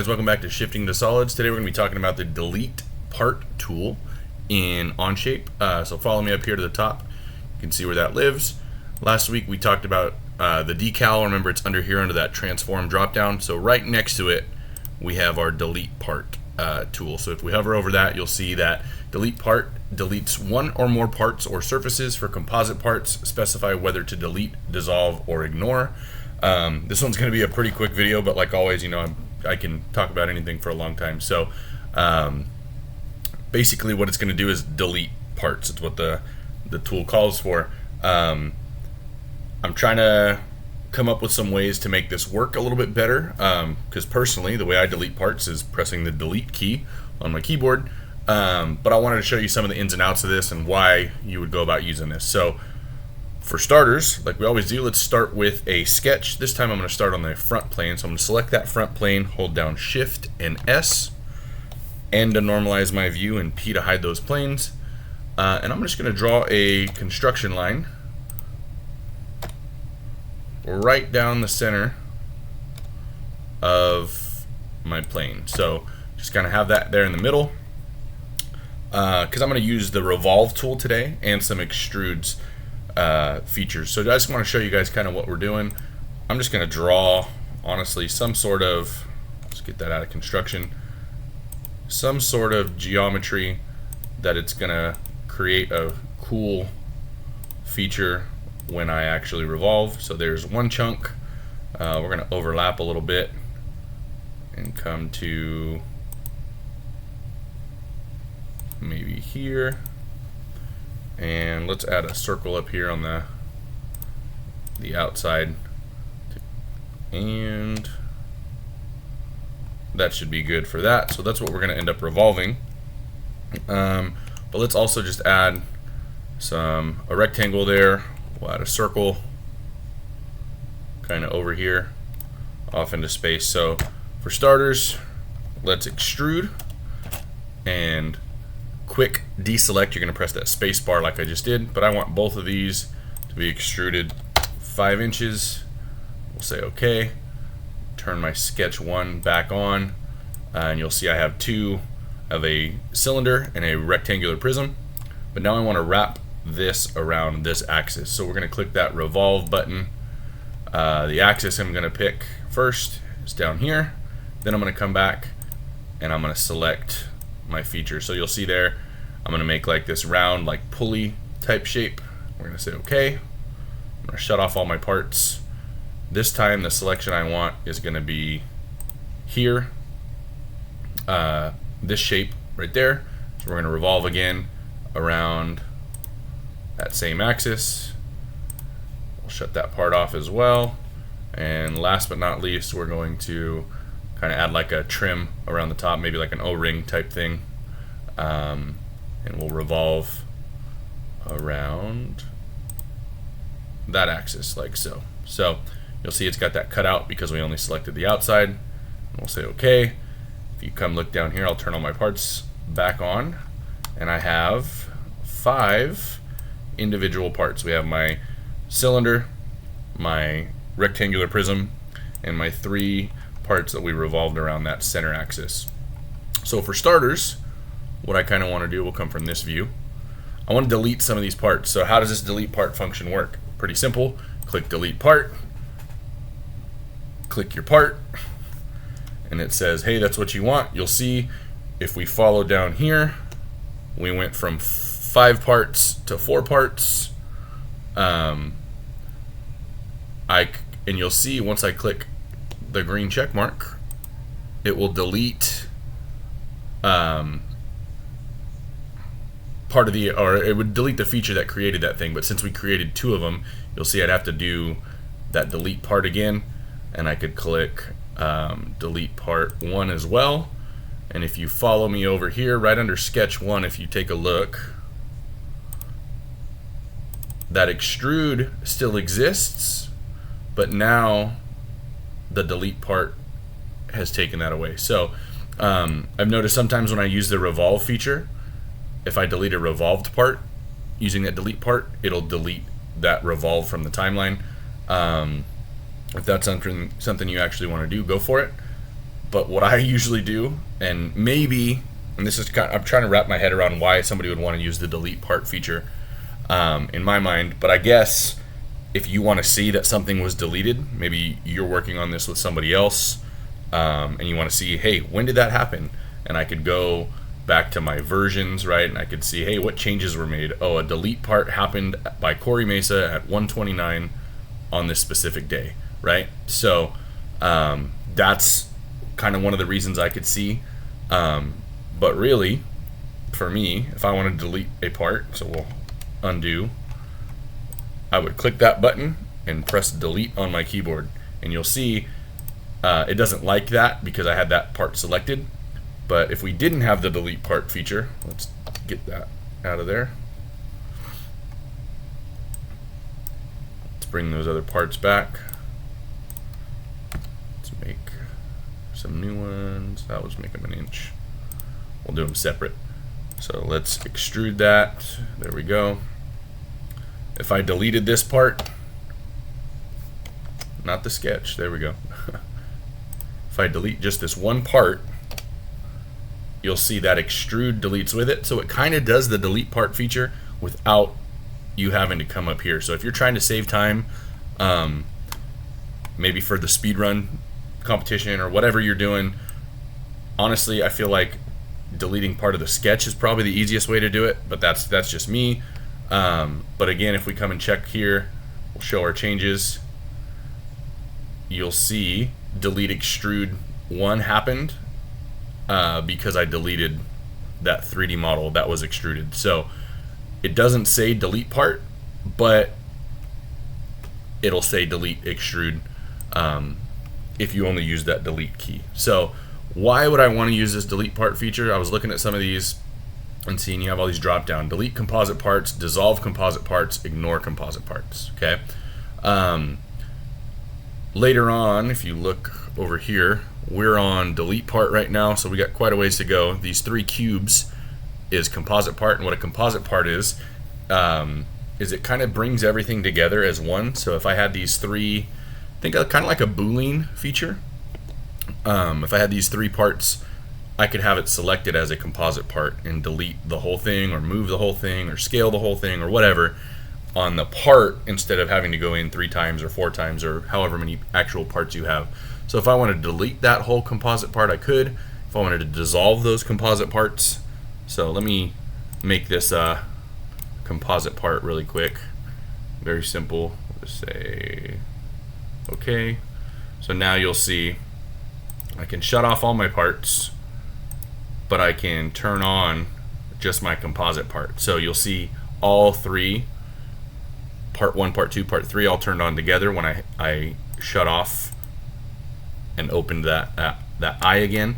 guys, welcome back to Shifting to Solids. Today we're going to be talking about the delete part tool in Onshape. So follow me up here to the top. You can see where that lives. Last week we talked about the decal. Remember, it's under here under that transform drop down. So right next to it we have our delete part tool. So if we hover over that, you'll see that delete part deletes one or more parts or surfaces. For composite parts, specify whether to delete, dissolve, or ignore. This one's going to be a pretty quick video, but like always, I can talk about anything for a long time. So basically what it's going to do is delete parts. It's what the tool calls for. I'm trying to come up with some ways to make this work a little bit better, because personally the way I delete parts is pressing the delete key on my keyboard, but I wanted to show you some of the ins and outs of this and why you would go about using this. So for starters, like we always do, let's start with a sketch. This time I'm going to start on the front plane, so I'm going to select that front plane, hold down Shift and S, N to normalize my view, and P to hide those planes, and I'm just going to draw a construction line right down the center of my plane. So just kind of have that there in the middle, because I'm going to use the revolve tool today and some extrudes features. So I just want to show you guys kind of what we're doing. I'm just going to draw, honestly, some sort of, let's get that out of construction, some sort of geometry that it's going to create a cool feature when I actually revolve. So there's one chunk. We're going to overlap a little bit and come to maybe here, and let's add a circle up here on the outside, and that should be good for that. So that's what we're going to end up revolving. But let's also just add a rectangle there. We'll add a circle kind of over here off into space. So for starters, let's extrude, and quick deselect. You're going to press that space bar like I just did, but I want both of these to be extruded 5 inches. We'll say OK. Turn my sketch 1 back on, and you'll see I have two of a cylinder and a rectangular prism. But now I want to wrap this around this axis. So we're going to click that revolve button. The axis I'm going to pick first is down here. Then I'm going to come back and I'm going to select my feature. So you'll see there I'm going to make like this round, like pulley type shape. We're going to say OK. I'm going to shut off all my parts. This time the selection I want is going to be here, this shape right there. So we're going to revolve again around that same axis. We'll shut that part off as well, and last but not least, we're going to kind of add like a trim around the top, maybe like an O-ring type thing, and we'll revolve around that axis like so. So you'll see it's got that cut out because we only selected the outside, and we'll say OK. If you come look down here, I'll turn all my parts back on, and I have 5 individual parts. We have my cylinder, my rectangular prism, and my 3 parts that we revolved around that center axis. So for starters, what I kind of want to do will come from this view. I want to delete some of these parts. So how does this delete part function work? Pretty simple. Click delete part, click your part, and it says, hey, that's what you want. You'll see if we follow down here, we went from 5 parts to 4 parts, and you'll see once I click the green check mark, it will delete part of it would delete the feature that created that thing. But since we created 2 of them, you'll see I'd have to do that delete part again, and I could click delete part 1 as well. And if you follow me over here right under sketch 1, if you take a look, that extrude still exists, but now the delete part has taken that away. So I've noticed sometimes when I use the revolve feature, if I delete a revolved part using that delete part, it'll delete that revolve from the timeline. If that's something you actually want to do, go for it. But what I usually do, and maybe, and this is I'm trying to wrap my head around why somebody would want to use the delete part feature in my mind, but I guess if you want to see that something was deleted, maybe you're working on this with somebody else, and you want to see, hey, when did that happen? And I could go back to my versions, right, and I could see, hey, what changes were made? Oh, a delete part happened by Corey Mesa at 1:29 on this specific day, right? So that's kind of one of the reasons I could see. But really, for me, if I want to delete a part, so we'll undo, I would click that button and press delete on my keyboard, and you'll see it doesn't like that because I had that part selected. But if we didn't have the delete part feature, let's get that out of there. Let's bring those other parts back. Let's make some new ones. That was make them an inch. We'll do them separate. So let's extrude that. There we go. If I deleted this part, not the sketch, there we go. If I delete just this one part, you'll see that extrude deletes with it. So it kind of does the delete part feature without you having to come up here. So if you're trying to save time, maybe for the speedrun competition or whatever you're doing, honestly, I feel like deleting part of the sketch is probably the easiest way to do it, but that's just me. But again, if we come and check here, we'll show our changes. You'll see delete extrude 1 happened because I deleted that 3D model that was extruded. So it doesn't say delete part, but it'll say delete extrude if you only use that delete key. So why would I want to use this delete part feature? I was looking at some of these and seeing you have all these drop down: delete composite parts, dissolve composite parts, ignore composite parts. Okay. Later on, if you look over here, we're on delete part right now, so we got quite a ways to go. These 3 cubes is composite part, and what a composite part is it kind of brings everything together as one. So if I had these 3, think of kind of like a Boolean feature. If I had these 3 parts, I could have it selected as a composite part and delete the whole thing, or move the whole thing, or scale the whole thing, or whatever on the part, instead of having to go in 3 times or 4 times or however many actual parts you have. So if I wanted to delete that whole composite part, I could. If I wanted to dissolve those composite parts, so let me make this composite part really quick. Very simple. Just say okay. So now you'll see I can shut off all my parts, but I can turn on just my composite part. So you'll see all 3, part 1, part 2, part 3, all turned on together when I shut off and opened that eye again.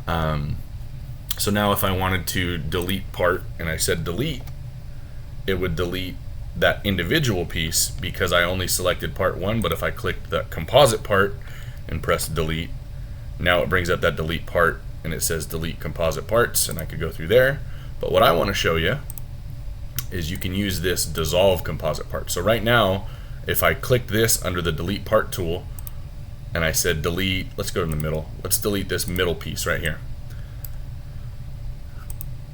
So now if I wanted to delete part and I said delete, it would delete that individual piece because I only selected part 1. But if I clicked the composite part and press delete, now it brings up that delete part and it says delete composite parts, and I could go through there. But what I want to show you is you can use this dissolve composite part. So right now, if I clicked this under the delete part tool and I said delete, let's go in the middle, let's delete this middle piece right here.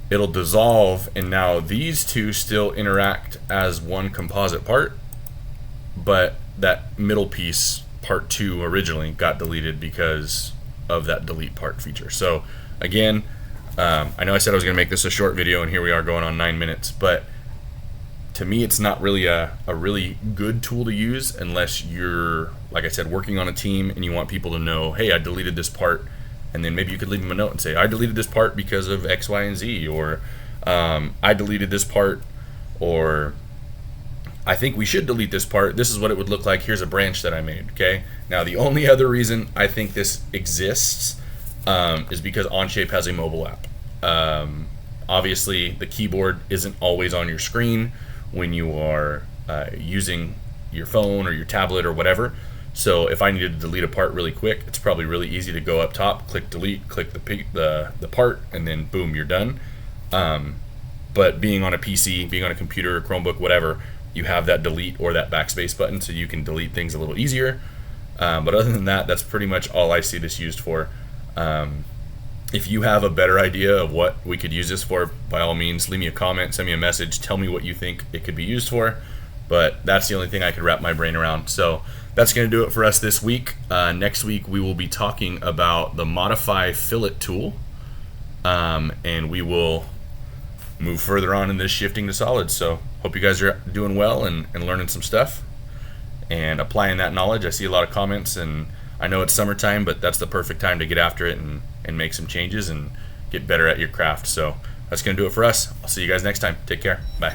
It'll dissolve, and now these 2 still interact as one composite part, but that middle piece, part 2, originally got deleted because of that delete part feature. So again, I know I said I was going to make this a short video, and here we are going on 9 minutes, but to me it's not really a really good tool to use unless you're, like I said, working on a team and you want people to know, hey, I deleted this part, and then maybe you could leave them a note and say, I deleted this part because of X, Y, and Z, or I deleted this part, or I think we should delete this part. This is what it would look like. Here's a branch that I made. Okay. Now the only other reason I think this exists is because Onshape has a mobile app. Obviously, the keyboard isn't always on your screen when you are using your phone or your tablet or whatever. So if I needed to delete a part really quick, it's probably really easy to go up top, click delete, click the part, and then boom, you're done. But being on a PC, being on a computer, Chromebook, whatever, you have that delete or that backspace button, so you can delete things a little easier. But other than that, that's pretty much all I see this used for. If you have a better idea of what we could use this for, by all means, leave me a comment, send me a message, tell me what you think it could be used for. But that's the only thing I could wrap my brain around. So that's going to do it for us this week. Next week we will be talking about the modify fillet tool, and we will move further on in this shifting to solids. So hope you guys are doing well and learning some stuff and applying that knowledge. I see a lot of comments, and I know it's summertime, but that's the perfect time to get after it and make some changes and get better at your craft. So that's going to do it for us. I'll see you guys next time. Take care. Bye.